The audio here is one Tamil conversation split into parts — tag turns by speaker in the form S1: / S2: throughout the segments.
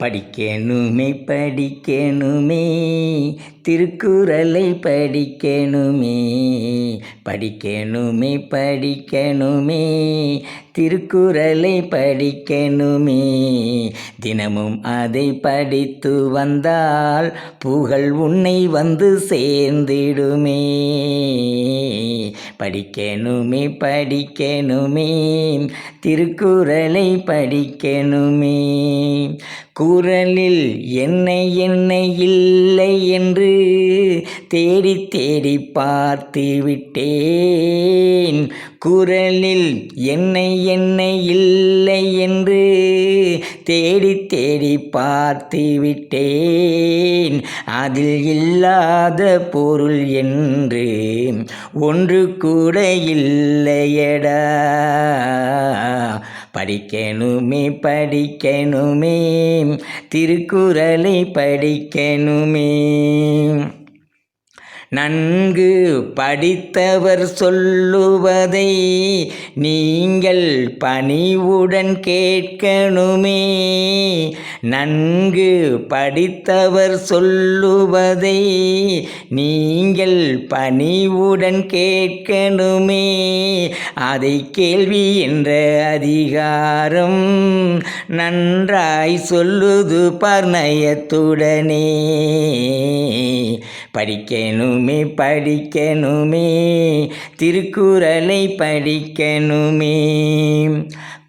S1: படிக்கணுமே படிக்கணுமே திருக்குறளை படிக்கணுமே படிக்கணுமே படிக்கணுமே திருக்குறளை படிக்கணுமே தினமும் அதை படித்து வந்தால் புகழ் உன்னை வந்து சேர்ந்திடுமே படிக்கணுமே படிக்கணுமே திருக்குறளை படிக்கணுமே குறளில் என்ன என்ன இல்லை என்று தேடி தேடி பார்த்து விட்டேன் குறளில் என்ன என்ன இல்லை என்று தேடி தேடி பார்த்து விட்டேன் அதில் இல்லாத பொருள் என்று ஒன்று கூட இல்லையடா படிக்கணுமே படிக்கணுமே திருக்குறளை படிக்கணுமே நன்கு படித்தவர் சொல்லுவதை நீங்கள் பணிவுடன் கேட்கணுமே நன்கு படித்தவர் சொல்லுவதை நீங்கள் பணிவுடன் கேட்கணுமே அதை கேள்வி என்ற அதிகாரம் நன்றாய் சொல்லுது பர்ணயத்துடனே படிக்கணுமே படிக்கணுமே திருக்குறளை படிக்கணுமே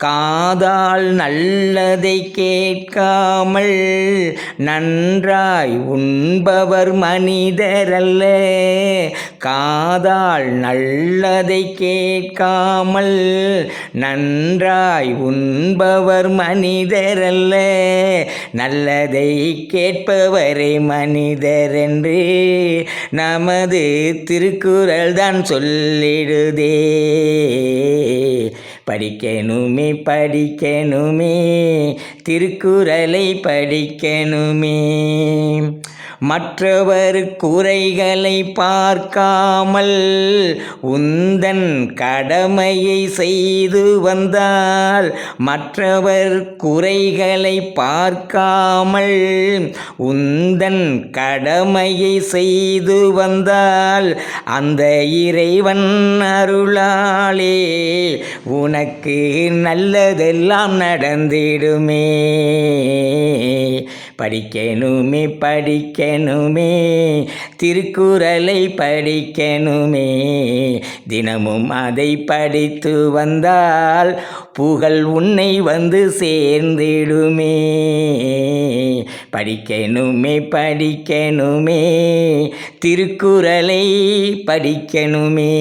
S1: காதால் நல்லதை கேட்காமல் நன்றாய் உண்பவர் மனிதரல்ல காதால் நல்லதை கேட்காமல் நன்றாய் உண்பவர் மனிதரல்ல நல்லதை கேட்பவரே மனிதர் என்று நமது திருக்குறள் தான் சொல்லிடுதே படிக்கணுமே படிக்கணுமே திருக்குறளை படிக்கணுமே மற்றவர் குறைகளை பார்க்காமல் உந்தன் கடமையை செய்து வந்தால் மற்றவர் குறைகளை பார்க்காமல் உந்தன் கடமையை செய்து வந்தால் அந்த இறைவன் அருளாலே உனக்கு நல்லதெல்லாம் நடந்திடுமே படிக்கணுமே படிக்கணுமே திருக்குறளை படிக்கணுமே தினமும் அதை படித்து வந்தால் புகழ் உன்னை வந்து சேர்ந்திடுமே படிக்கணுமே படிக்கணுமே திருக்குறளை படிக்கணுமே